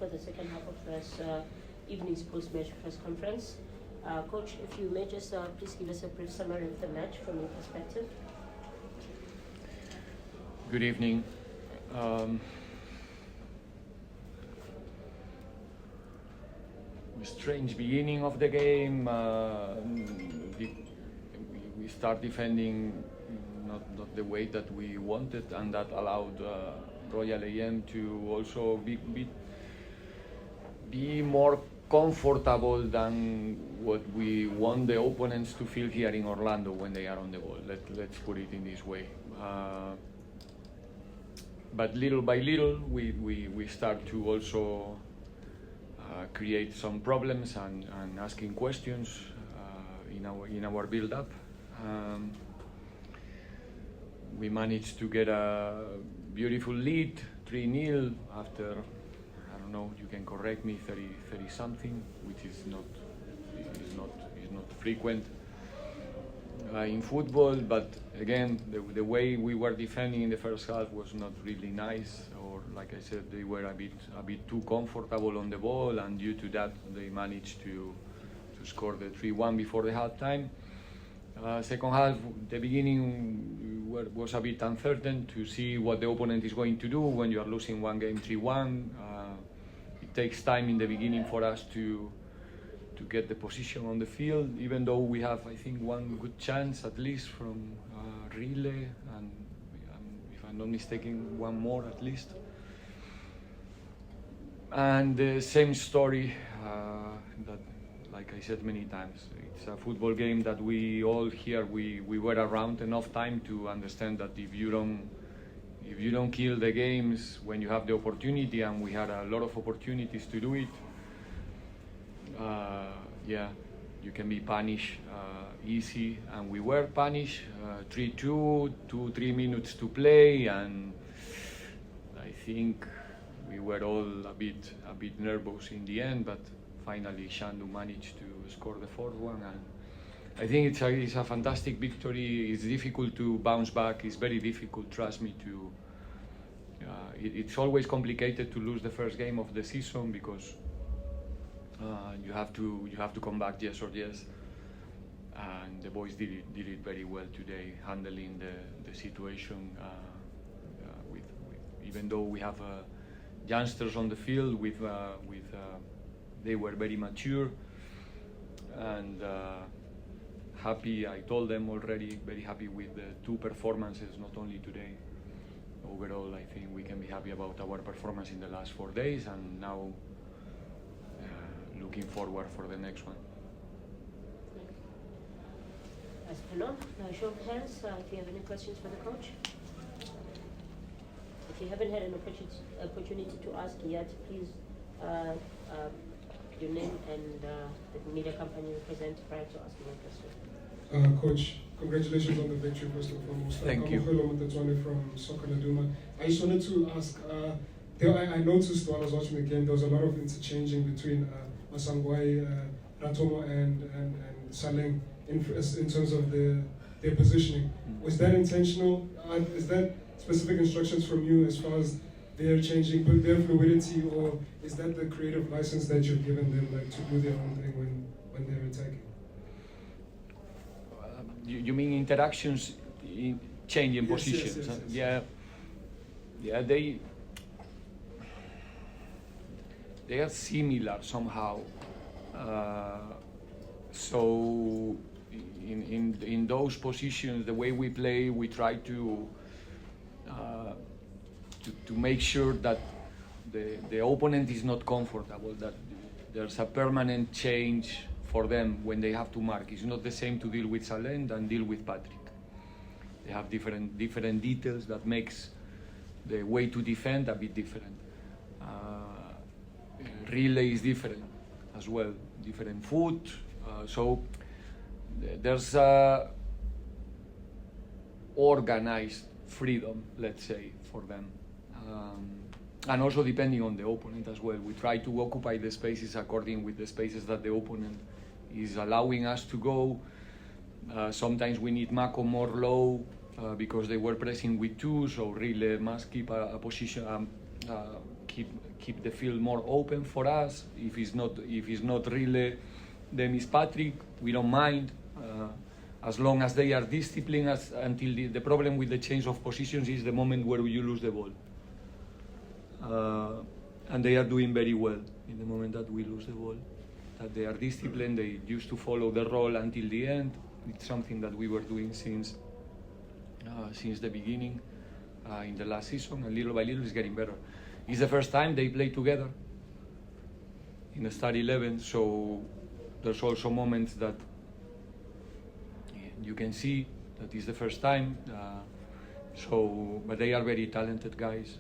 for the second half of this evening's post-match press conference. Coach, if you may just please give us a brief summary of the match from your perspective. Good evening. Strange beginning of the game. We start defending not the way that we wanted, and that allowed Royal AM to also be more comfortable than what we want the opponents to feel here in Orlando when they are on the ball. Let's put it in this way. But little by little, we start to also create some problems and asking questions in our build-up. We managed to get a beautiful lead, 3-0 after, I don't know, you can correct me, 30 something, which is not frequent in football. But again, the way we were defending in the first half was not really nice, or like I said, they were a bit too comfortable on the ball, and due to that they managed to score the 3-1 before the halftime. Second half, the beginning was a bit uncertain to see what the opponent is going to do when you are losing one game 3-1. It takes time in the beginning for us to get the position on the field, even though we have, I think, one good chance at least from Rile, and if I'm not mistaken, one more at least. And the same story that, like I said many times, it's a football game that we all here, we were around enough time to understand that if you don't kill the games when you have the opportunity, and we had a lot of opportunities to do it, you can be punished easy, and we were punished. 3-2, 2-3 minutes to play, and I think we were all a bit nervous in the end, but finally Shandu managed to score the fourth one, and I think it's a fantastic victory. It's difficult to bounce back. It's very difficult, trust me. It's always complicated to lose the first game of the season, because you have to come back yes or yes, and the boys did it very well today, handling the situation. With even though we have youngsters on the field, they were very mature and happy. I told them already, very happy with the two performances, not only today. Overall, I think we can be happy about our performance in the last 4 days, and now looking forward for the next one. As per now, show of hands, if you have any questions for the coach. If you haven't had an opportunity to ask yet, please your name and the media company you represent prior to asking a question. Coach, congratulations on the victory, first and foremost. Thank you. I'm from Soccer Laduma. I just wanted to ask, I noticed while I was watching the game, there was a lot of interchanging between Masangwai, Ratomo and Saleng in terms of their positioning. Was that intentional? Is that specific instructions from you as far as their changing, but their fluidity, or is that the creative license that you've given them, like, to do their own thing when they're attacking? You mean interactions, changing positions? Yes. Yeah. They are similar somehow. So in those positions, the way we play, we try to make sure that the opponent is not comfortable, that there's a permanent change for them when they have to mark. It's not the same to deal with Salem than deal with Patrick. They have different details that makes the way to defend a bit different. Relay is different as well, different foot. So there's organized freedom, let's say, for them. And also depending on the opponent as well. We try to occupy the spaces according with the spaces that the opponent is allowing us to go. Sometimes we need Mako more low because they were pressing with two, so really must keep a position, keep the field more open for us. If it's not really them is Patrick, we don't mind. As long as they are disciplined, until the problem with the change of positions is the moment where you lose the ball. And they are doing very well in the moment that we lose the ball. That they are disciplined, they used to follow the role until the end. It's something that we were doing since the beginning in the last season, and little by little it's getting better. It's the first time they play together in the start 11, so there's also moments that you can see that it's the first time. But they are very talented guys,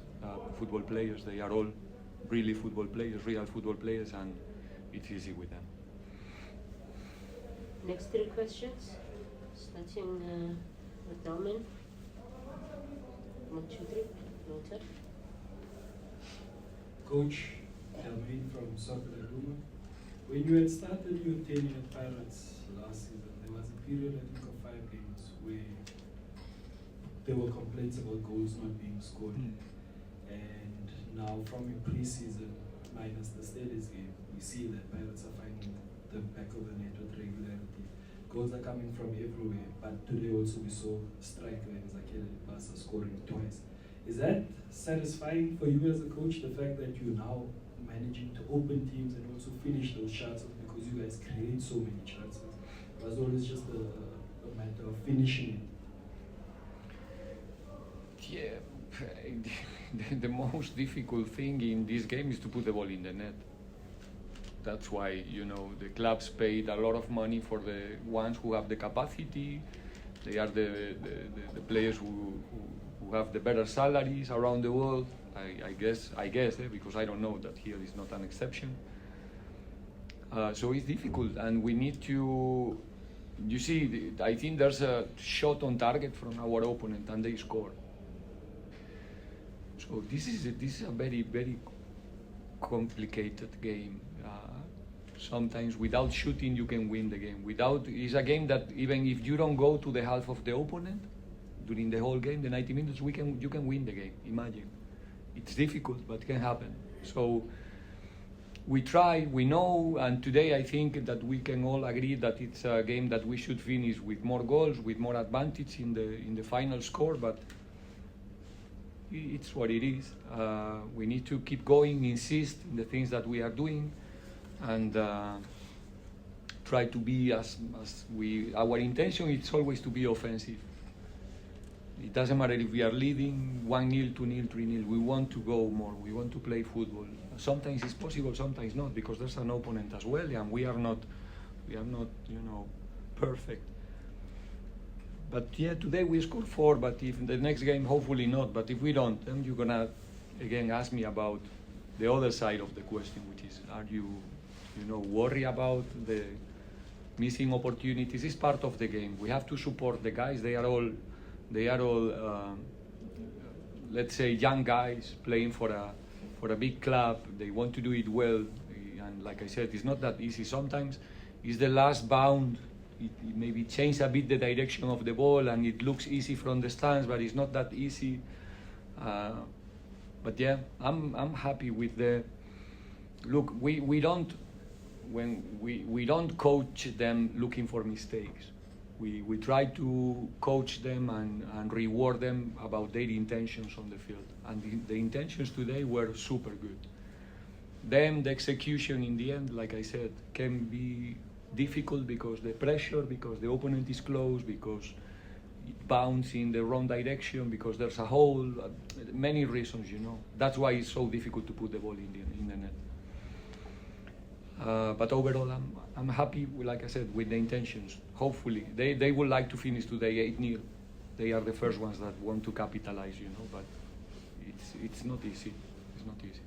football players. They are all really football players, real football players, and it's easy with them. Next 3 questions, starting with Dalman. 1, 2, 3, noted. Coach Delmain from Soccer Duma. When you had started your tenure at Pirates last season, there was a period, I think, of 5 games where there were complaints about goals not being scored. And now, from your preseason, minus the Steelers game, we see that Pirates are finding the back of the net with regularity. Goals are coming from everywhere, but today also we saw striker and Zakele Basa scoring twice. Is that satisfying for you as a coach, the fact that you're now managing to open teams and also finish those shots because you guys create so many chances? It was always just a matter of finishing it. Yeah, the most difficult thing in this game is to put the ball in the net. That's why, the clubs paid a lot of money for the ones who have the capacity. They are the players who have the better salaries around the world. I guess, because I don't know that here is not an exception. So it's difficult, and we need to. You see, I think there's a shot on target from our opponent, and they score. So this is a very, very complicated game. Sometimes without shooting you can win the game. It's a game that even if you don't go to the half of the opponent during the whole game, the 90 minutes, you can win the game. Imagine. It's difficult, but it can happen. So we try, we know, and today I think that we can all agree that it's a game that we should finish with more goals, with more advantage in the final score, but it's what it is. We need to keep going, insist in the things that we are doing, and try to be our intention is always to be offensive. It doesn't matter if we are leading 1-0, 2-0, 3-0. We want to go more. We want to play football. Sometimes it's possible, sometimes not, because there's an opponent as well, and we are not, perfect. But yeah, today we scored 4. But if in the next game, hopefully not. But if we don't, then you're gonna again ask me about the other side of the question, which is, are you, worried about the missing opportunities? It's part of the game. We have to support the guys. They are all, let's say, young guys playing for a big club. They want to do it well, and like I said, it's not that easy. Sometimes it's the last bound. It maybe changes a bit the direction of the ball, and it looks easy from the stands, but it's not that easy. But yeah, I'm happy with the look. We don't coach them looking for mistakes. We try to coach them and reward them about their intentions on the field. And the intentions today were super good. Then the execution in the end, like I said, can be difficult because the pressure, because the opponent is close, because it bounces in the wrong direction, because there's a hole, many reasons, That's why it's so difficult to put the ball in the net. But overall, I'm happy, like I said, with the intentions. Hopefully, they would like to finish today 8-0. They are the first ones that want to capitalize, But it's not easy. It's not easy.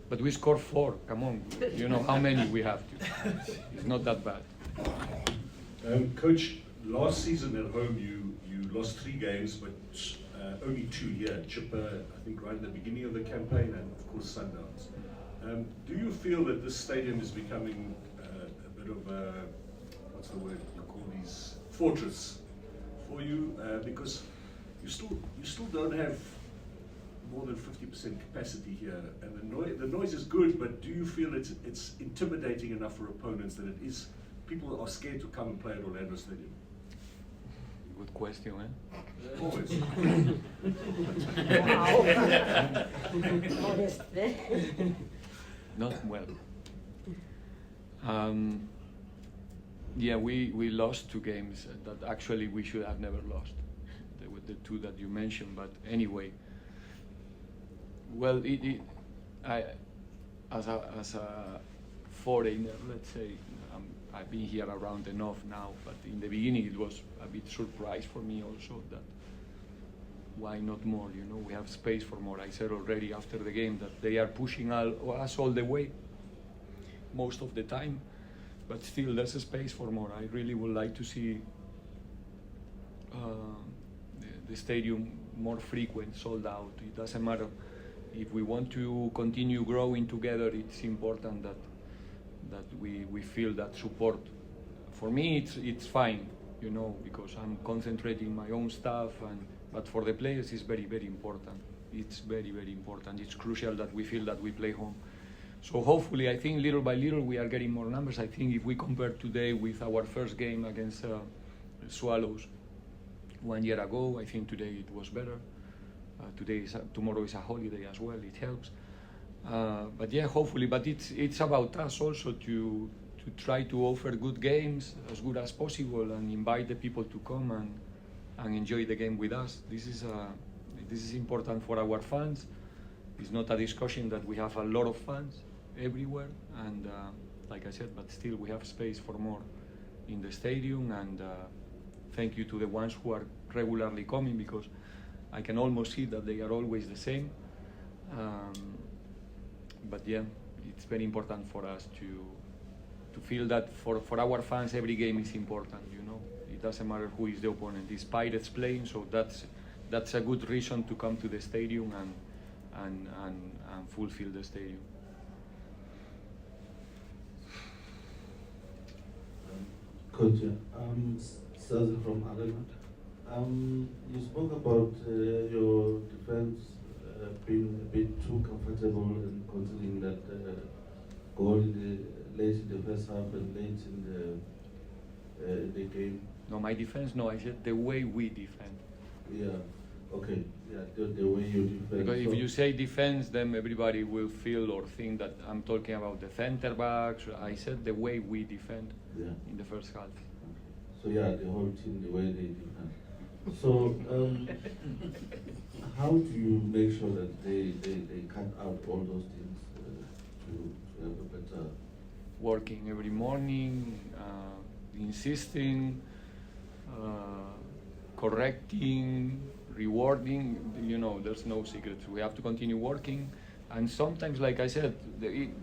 But we scored 4. Come on, how many we have to. It's not that bad. Coach, last season at home you lost 3 games, but only 2 here. Chipper, I think, right at the beginning of the campaign, and of course Sundowns. Do you feel that this stadium is becoming a bit of a, what's the word you call these, fortress for you? Because you still don't have more than 50% capacity here, and the noise is good, but do you feel it's intimidating enough for opponents that it is, people are scared to come and play at Orlando Stadium? Good question, eh? Always. Honest. Not well. Yeah, we lost 2 games that actually we should have never lost. They were the 2 that you mentioned, but anyway. Well, as a foreigner, let's say, I've been here around enough now, but in the beginning it was a bit surprise for me also that why not more, you know, we have space for more. I said already after the game that they are pushing us all the way most of the time, but still there's a space for more. I really would like to see the stadium more frequent, sold out. It doesn't matter. If we want to continue growing together, it's important that we feel that support. For me, it's fine, you know, because I'm concentrating my own stuff, but for the players, it's very, very important. It's very, very important. It's crucial that we feel that we play home. So hopefully, I think little by little, we are getting more numbers. I think if we compare today with our first game against Swallows 1 year ago, I think today it was better. Tomorrow is a holiday as well, it helps. But yeah, hopefully, but it's about us also to try to offer good games as good as possible and invite the people to come and enjoy the game with us. This is important for our fans. It's not a discussion that we have a lot of fans everywhere, and like I said, but still we have space for more in the stadium, and thank you to the ones who are regularly coming, because I can almost see that they are always the same. But yeah, it's very important for us to feel that for our fans every game is important, you know. It doesn't matter who is the opponent. It's Pirates playing, so that's a good reason to come to the stadium and fulfill the stadium. Coach, Sergio from Arena. You spoke about your defense being a bit too comfortable, and considering that goal late in the first half and late in the game. No, my defense. No, I said the way we defend. Yeah. Okay. Yeah, the way you defend. Because if you say defense, then everybody will feel or think that I'm talking about the center backs. I said the way we defend in the first half. So yeah, the whole team, the way they defend. So how do you make sure that they cut out all those things to have a better... Working every morning, insisting, correcting, rewarding, you know, there's no secrets. We have to continue working, and sometimes, like I said,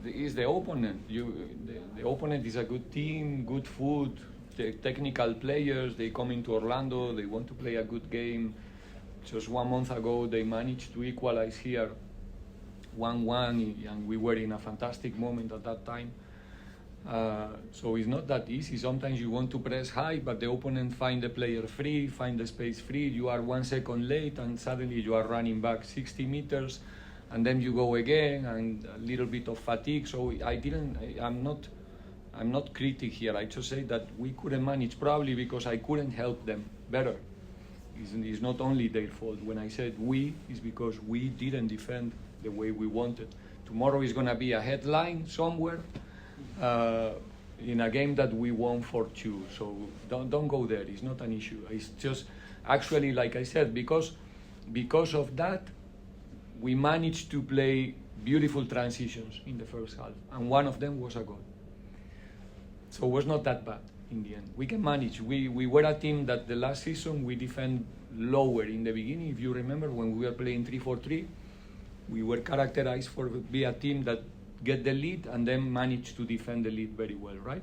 is the opponent. The opponent is a good team, good food, technical players. They come into Orlando, they want to play a good game. Just 1 month ago, they managed to equalize here 1-1, and we were in a fantastic moment at that time. So it's not that easy. Sometimes you want to press high, but the opponent find the player free, find the space free. You are 1 second late, and suddenly you are running back 60 meters, and then you go again, and a little bit of fatigue. So I'm not critic here. I just say that we couldn't manage, probably because I couldn't help them better. It's not only their fault. When I said we, it's because we didn't defend the way we wanted. Tomorrow is going to be a headline somewhere. In a game that we won 4-2, so don't go there. It's not an issue. It's just actually, like I said, because of that, we managed to play beautiful transitions in the first half, and one of them was a goal. So it was not that bad in the end. We can manage. We were a team that the last season we defend lower in the beginning. If you remember, when we were playing 3-4-3, we were characterized for be a team that get the lead and then manage to defend the lead very well, right?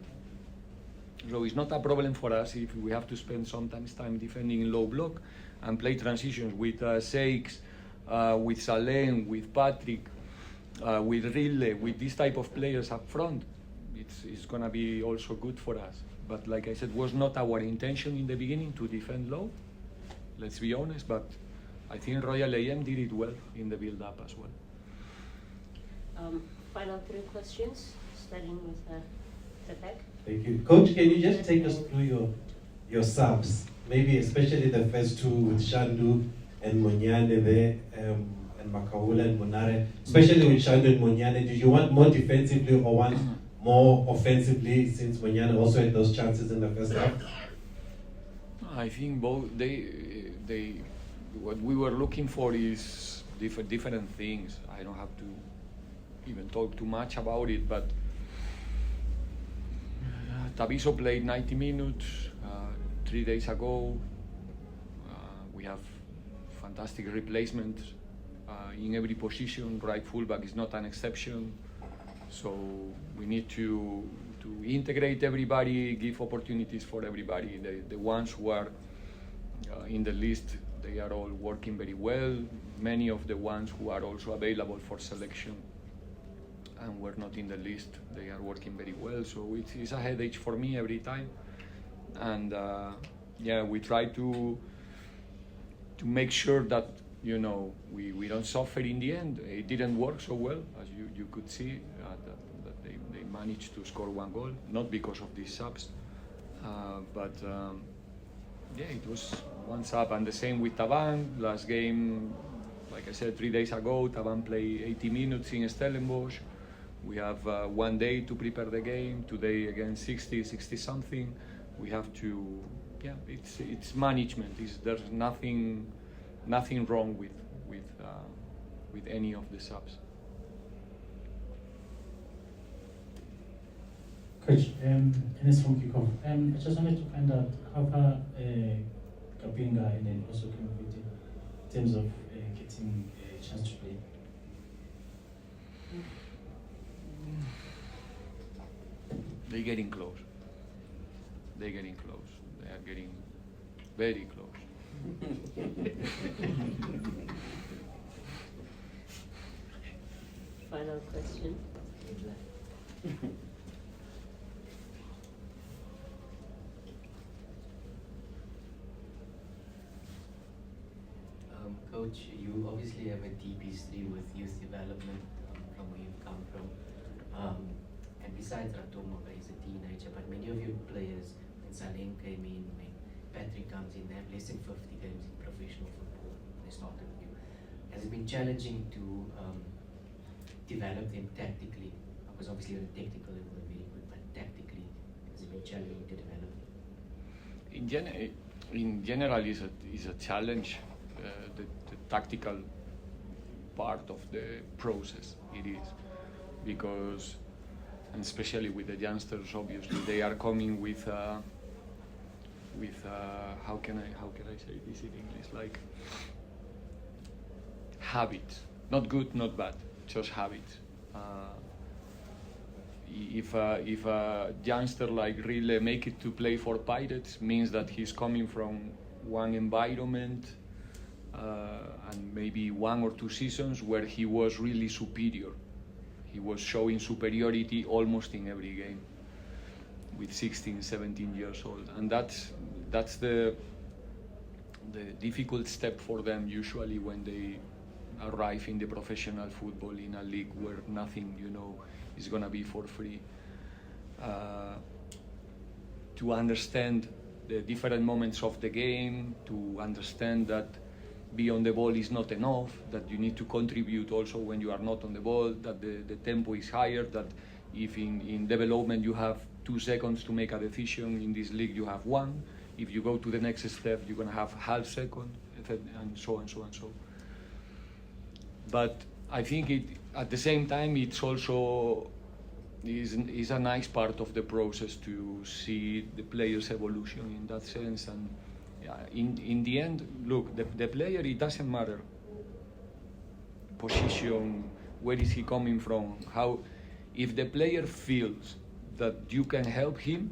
So it's not a problem for us if we have to spend sometimes time defending in low block and play transitions with Seix, with Salem, with Patrick, with Ridley, with this type of players up front. It's going to be also good for us. But like I said, was not our intention in the beginning to defend low, let's be honest, but I think Royal AM did it well in the build-up as well. Final 3 questions, starting with Tepek. Thank you. Coach, can you just take us through your subs? Maybe especially the first 2 with Shandu and Monyane there, and Makaula and Monare. Especially with Shandu and Monyane, did you want more defensively or want more offensively, since Monyane also had those chances in the first half? I think both, what we were looking for is different things. I don't have to even talk too much about it, but Tabiso played 90 minutes 3 days ago. We have fantastic replacements in every position. Right fullback is not an exception. So we need to integrate everybody, give opportunities for everybody. The ones who are in the list, they are all working very well. Many of the ones who are also available for selection and were not in the list, they are working very well. So it's a headache for me every time. And yeah, we try to make sure that, you know, we don't suffer in the end. It didn't work so well, as you could see, that they managed to score 1 goal, not because of these subs, but yeah, it was 1 sub. And the same with Taban. Last game, like I said, 3 days ago, Taban played 80 minutes in Stellenbosch. We have 1 day to prepare the game. Today again 60 something. We have to, yeah, it's management. There's nothing wrong with any of the subs. Coach, Enes from Kickoff. I just wanted to find out how far Kapinga and then also Kimaviti in terms of getting a chance to play. They're getting close. They are getting very close. Final question. Coach, you obviously have a deep history with youth development from where you've come from. And besides Ratomo, he's a teenager, but many of your players, when Salem came in, when Patrick comes in, they have less than 50 games in professional football when they started with you. Has it been challenging to develop them tactically? Because obviously on a technical level they're very good, but tactically, has it been challenging to develop them? In general, is a challenge. The tactical part of the process, it is, because, and especially with the youngsters, obviously they are coming with how can I say this in English, like habits, not good, not bad, just habits. If a youngster like really make it to play for Pirates, means that he's coming from one environment and maybe 1 or 2 seasons where he was really superior. He was showing superiority almost in every game with 16, 17 years old. And that's the difficult step for them usually when they arrive in the professional football in a league where nothing, you know, is gonna be for free. To understand the different moments of the game, to understand that be on the ball is not enough, that you need to contribute also when you are not on the ball, that the tempo is higher, that if in development you have 2 seconds to make a decision, in this league you have 1. If you go to the next step, you're going to have half second, and so and so and so. But I think at the same time, it's also is a nice part of the process to see the player's evolution in that sense. And in the end, look, the player, it doesn't matter position, where is he coming from, how. If the player feels that you can help him,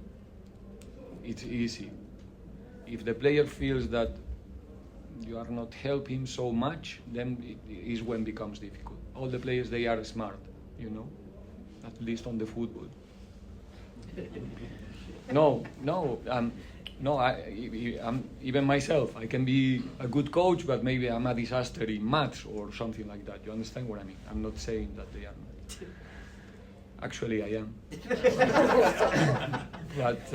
it's easy. If the player feels that you are not helping him so much, then it is when it becomes difficult. All the players, they are smart, you know, at least on the football. No, No, I'm even myself. I can be a good coach, but maybe I'm a disaster in maths or something like that. You understand what I mean? I'm not saying that they are not. Actually, I am. But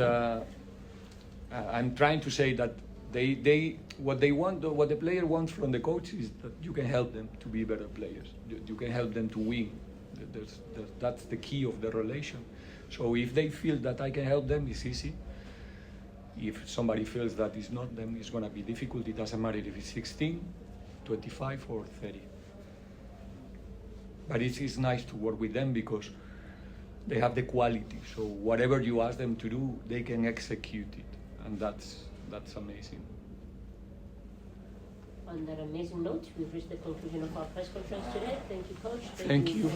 I'm trying to say that what the player wants from the coach is that you can help them to be better players. You can help them to win. That's the key of the relation. So if they feel that I can help them, it's easy. If somebody feels that it's not, then it's going to be difficult. It doesn't matter if it's 16, 25, or 30. But it's nice to work with them because they have the quality. So whatever you ask them to do, they can execute it. And that's amazing. On that amazing note, we've reached the conclusion of our press conference today. Thank you, Coach. Thank you.